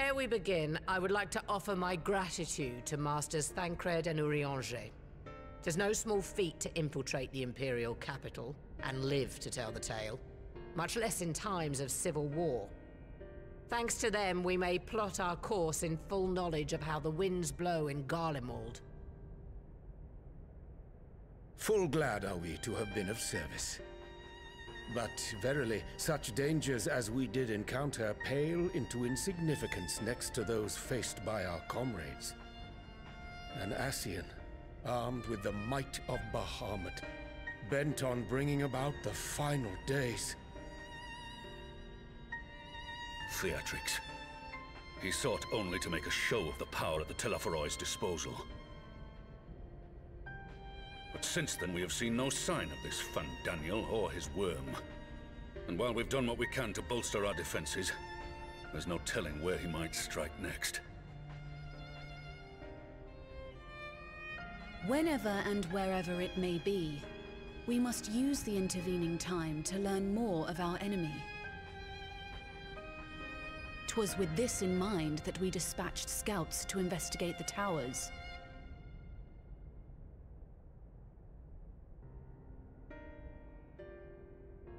Ere we begin, I would like to offer my gratitude to Masters Thancred and Urianger. Tis no small feat to infiltrate the Imperial capital and live to tell the tale, much less in times of civil war. Thanks to them, we may plot our course in full knowledge of how the winds blow in Garlemald. Full glad are we to have been of service. But verily, such dangers as we did encounter pale into insignificance next to those faced by our comrades. An Ascian, armed with the might of Bahamut, bent on bringing about the final days. Theatrics. He sought only to make a show of the power at the Telophoroid's disposal. But since then we have seen no sign of this Fandaniel or his worm. And while we've done what we can to bolster our defenses, there's no telling where he might strike next. Whenever and wherever it may be, we must use the intervening time to learn more of our enemy. 'Twas with this in mind that we dispatched scouts to investigate the towers.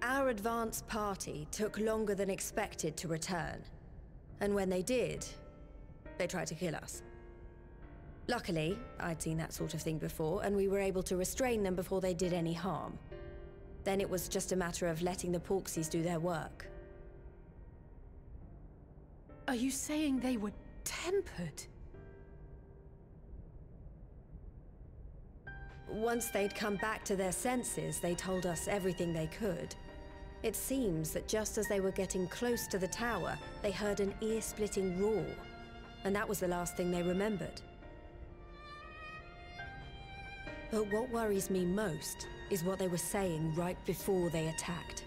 Our advance party took longer than expected to return. And when they did, they tried to kill us. Luckily, I'd seen that sort of thing before, and we were able to restrain them before they did any harm. Then it was just a matter of letting the Porksies do their work. Are you saying they were tempered? Once they'd come back to their senses, they told us everything they could. It seems that just as they were getting close to the tower, they heard an ear-splitting roar. And that was the last thing they remembered. But what worries me most is what they were saying right before they attacked.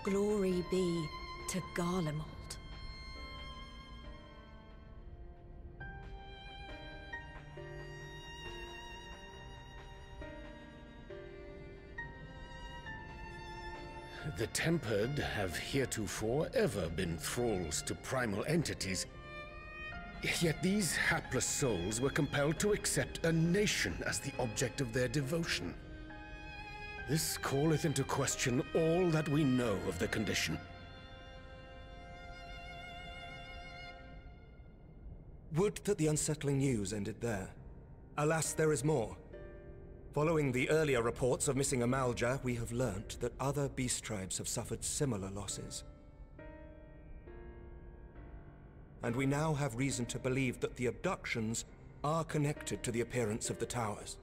Glory be to Garlemald. The Tempered have heretofore ever been thralls to primal entities. Yet these hapless souls were compelled to accept a nation as the object of their devotion. This calleth into question all that we know of the condition. Would that the unsettling news ended there. Alas, there is more. Following the earlier reports of missing Amalja, we have learnt that other beast tribes have suffered similar losses. And we now have reason to believe that the abductions are connected to the appearance of the towers.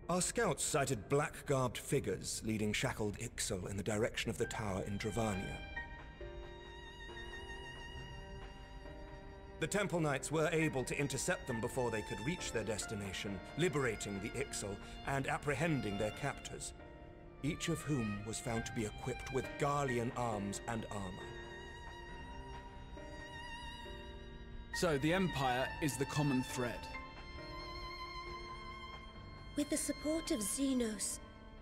Our scouts sighted black-garbed figures leading shackled Ixal in the direction of the tower in Dravania. The Temple Knights were able to intercept them before they could reach their destination, liberating the Ixal and apprehending their captors, each of whom was found to be equipped with Garlean arms and armor. So the Empire is the common thread. With the support of Xenos,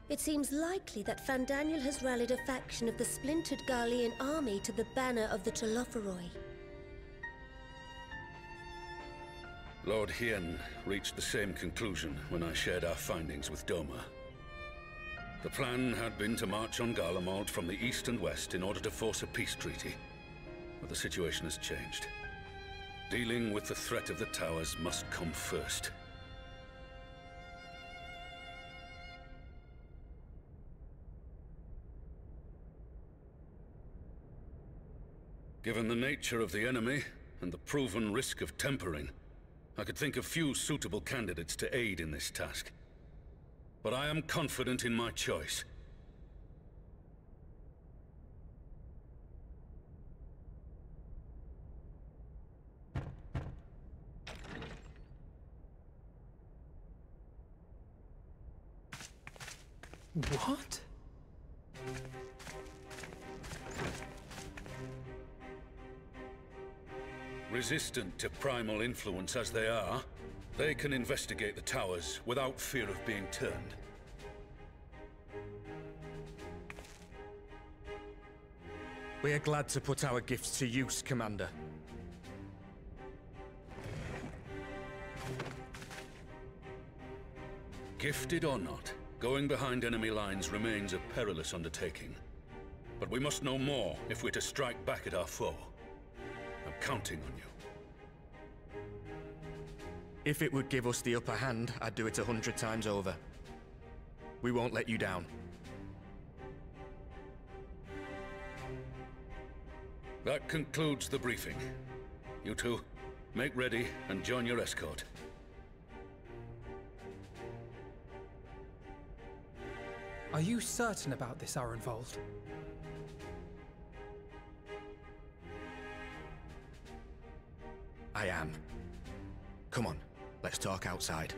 it seems likely that Fandaniel has rallied a faction of the splintered Garlean army to the banner of the Telophoroi. Lord Hien reached the same conclusion when I shared our findings with Doma. The plan had been to march on Garlemald from the east and west in order to force a peace treaty, but the situation has changed. Dealing with the threat of the towers must come first. Given the nature of the enemy and the proven risk of tempering, I could think of few suitable candidates to aid in this task. But I am confident in my choice. What? Resistant to primal influence as they are, they can investigate the towers without fear of being turned. We are glad to put our gifts to use, Commander. Gifted or not, going behind enemy lines remains a perilous undertaking. But we must know more if we're to strike back at our foe. I'm counting on you. If it would give us the upper hand, I'd do it 100 times over. We won't let you down. That concludes the briefing. You two, make ready and join your escort. Are you certain about this, Arenvold? I am. Come on, let's talk outside.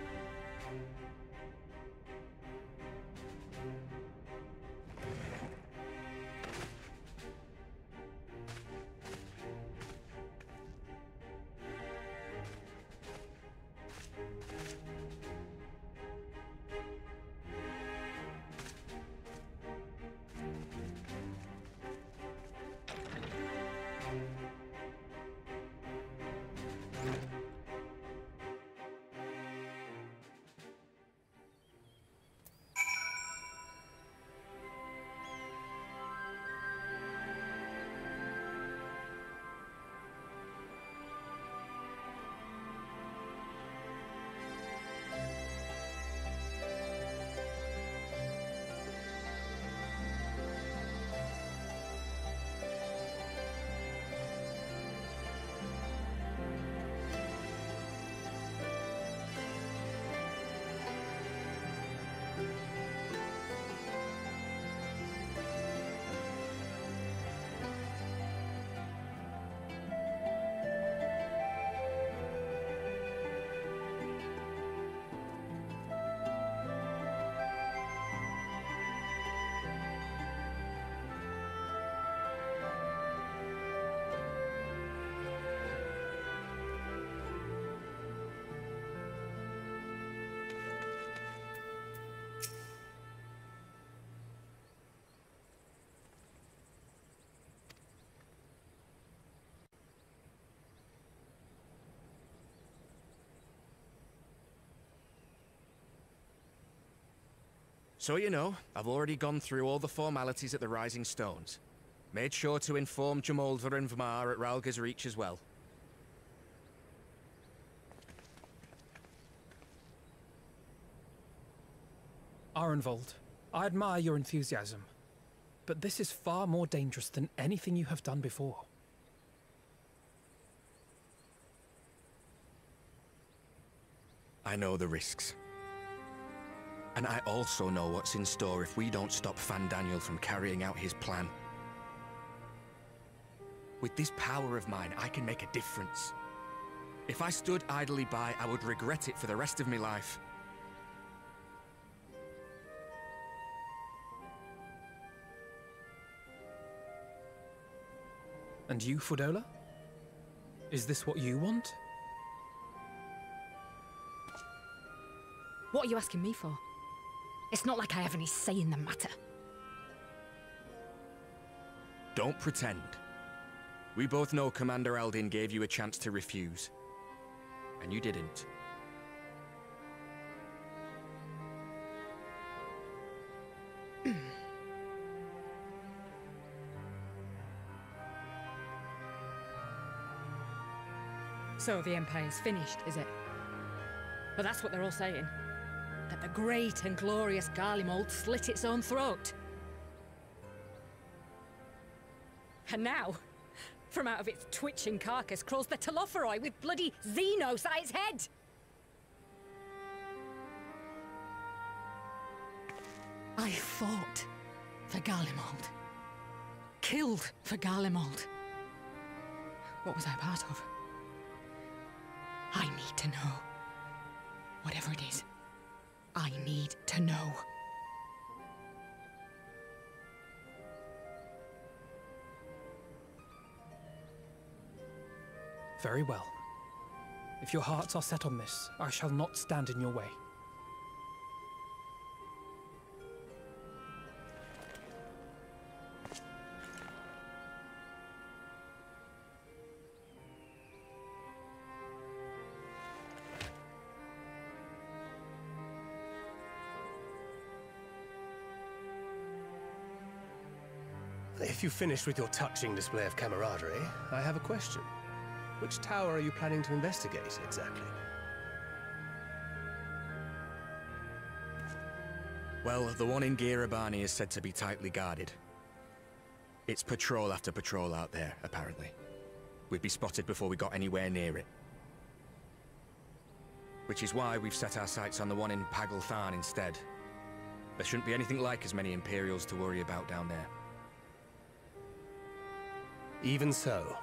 So you know, I've already gone through all the formalities at the Rising Stones. Made sure to inform Jamolder and Vmar at Ralga's Reach as well. Arenvold, I admire your enthusiasm, but this is far more dangerous than anything you have done before. I know the risks. And I also know what's in store if we don't stop Fandaniel from carrying out his plan. With this power of mine, I can make a difference. If I stood idly by, I would regret it for the rest of my life. And you, Fudola? Is this what you want? What are you asking me for? It's not like I have any say in the matter. Don't pretend. We both know Commander Eldin gave you a chance to refuse. And you didn't. So the Empire's finished, is it? But that's what they're all saying. That the great and glorious Garlemald slit its own throat. And now, from out of its twitching carcass crawls the Telophoroi with bloody Xenos at its head! I fought for Garlemald. Killed for Garlemald. What was I a part of? I need to know. Whatever it is, I need to know. Very well. If your hearts are set on this, I shall not stand in your way. If you've finished with your touching display of camaraderie, I have a question. Which tower are you planning to investigate, exactly? Well, the one in Girabani is said to be tightly guarded. It's patrol after patrol out there, apparently. We'd be spotted before we got anywhere near it. Which is why we've set our sights on the one in Pagalthan instead. There shouldn't be anything like as many Imperials to worry about down there. Even so,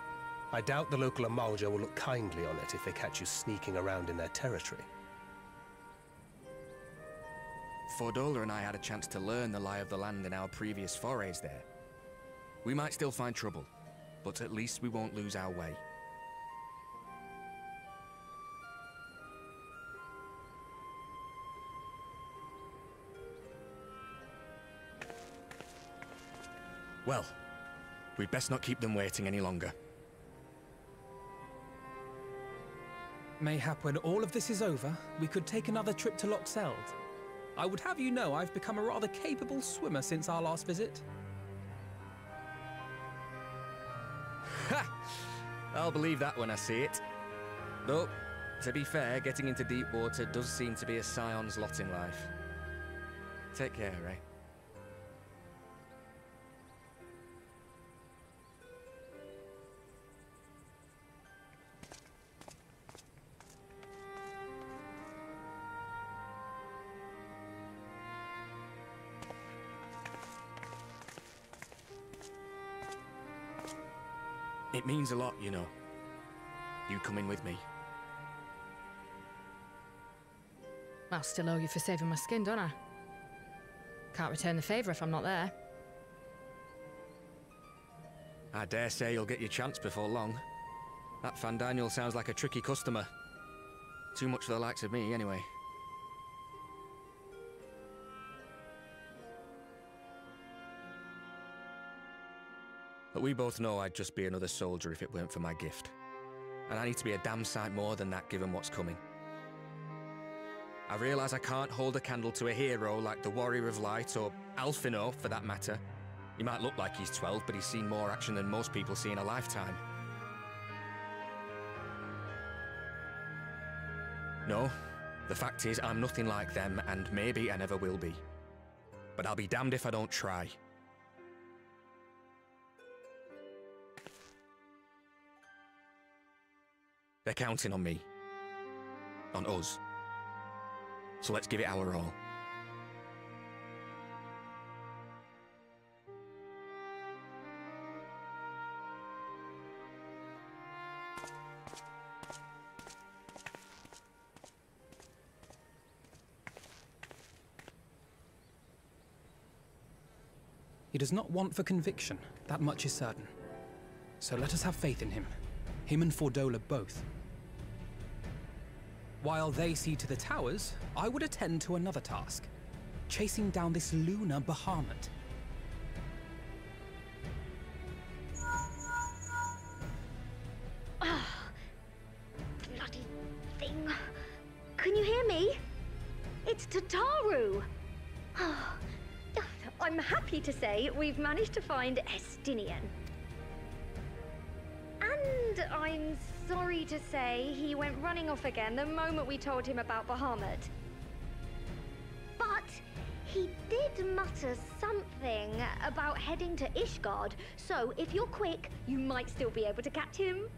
I doubt the local Amalja will look kindly on it if they catch you sneaking around in their territory. Fordola and I had a chance to learn the lie of the land in our previous forays there. We might still find trouble, but at least we won't lose our way. Well, we'd best not keep them waiting any longer. Mayhap when all of this is over, we could take another trip to Loxeld. I would have you know I've become a rather capable swimmer since our last visit. Ha! I'll believe that when I see it. Though, to be fair, getting into deep water does seem to be a scion's lot in life. Take care, Ray. It means a lot, you know. You coming with me. I still owe you for saving my skin, don't I? Can't return the favour if I'm not there. I dare say you'll get your chance before long. That Fandaniel sounds like a tricky customer. Too much for the likes of me, anyway. But we both know I'd just be another soldier if it weren't for my gift. And I need to be a damn sight more than that given what's coming. I realise I can't hold a candle to a hero like the Warrior of Light, or Alphino for that matter. He might look like he's 12, but he's seen more action than most people see in a lifetime. No, the fact is I'm nothing like them, and maybe I never will be. But I'll be damned if I don't try. They're counting on me. On us. So let's give it our all. He does not want for conviction, that much is certain. So let us have faith in him. Him and Fordola both. While they see to the towers, I would attend to another task. Chasing down this lunar Bahamut. Bloody thing. Can you hear me? It's Tataru! I'm happy to say we've managed to find Estinian. And I'm sorry to say he went running off again the moment we told him about Bahamut. But he did mutter something about heading to Ishgard, so if you're quick, you might still be able to catch him.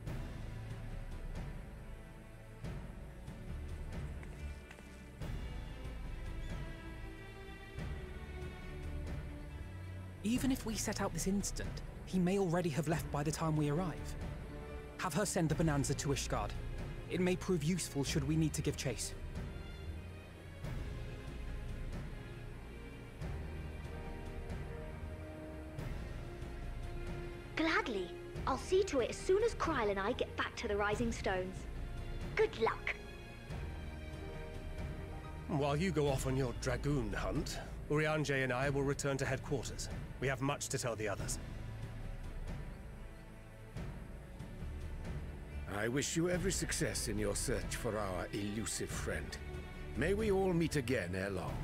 Even if we set out this instant, he may already have left by the time we arrive. Have her send the Bonanza to Ishgard. It may prove useful should we need to give chase. Gladly. I'll see to it as soon as Kryl and I get back to the Rising Stones. Good luck. While you go off on your dragoon hunt, Urianger and I will return to headquarters. We have much to tell the others. I wish you every success in your search for our elusive friend. May we all meet again ere long.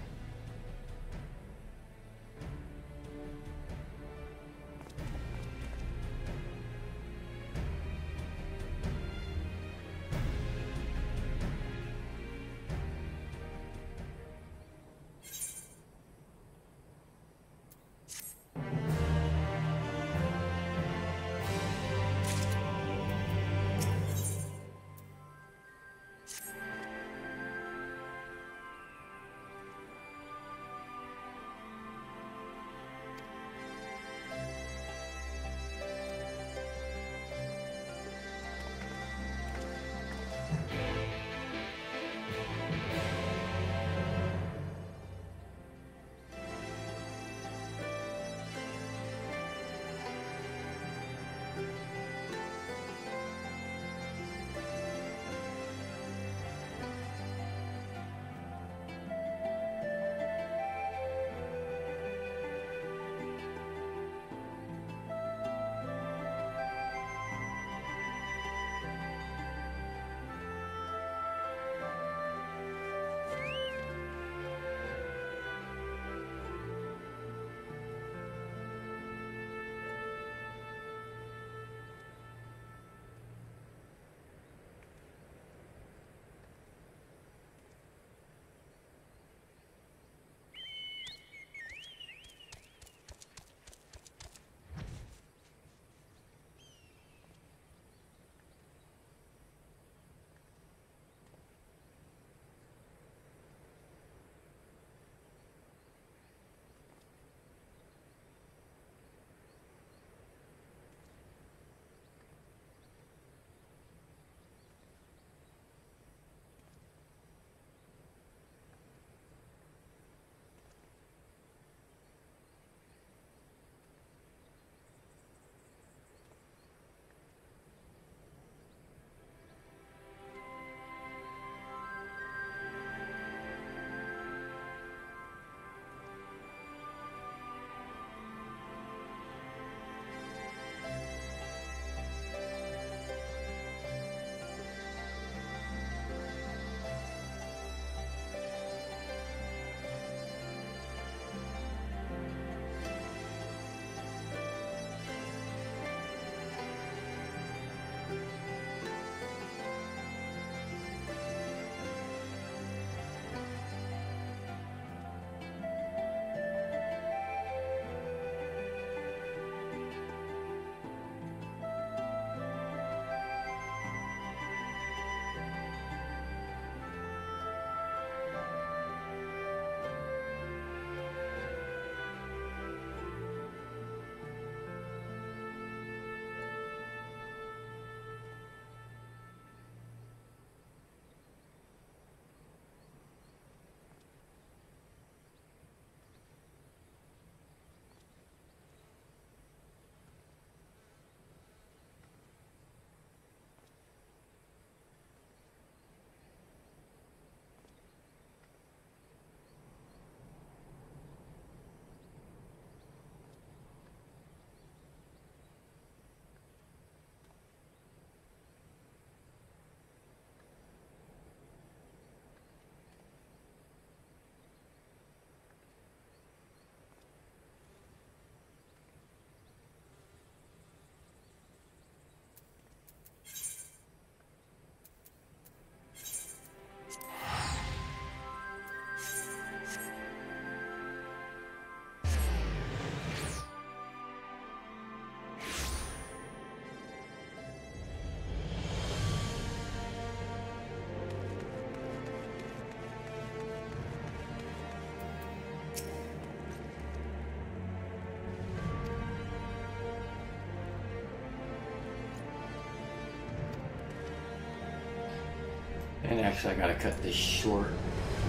And actually I gotta cut this short.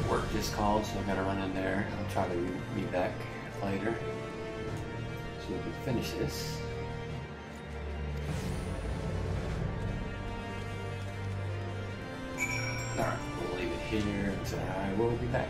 Work is called, so I gotta run in there. I'll try to be back later so we can finish this. Alright, we'll leave it here until I will be back.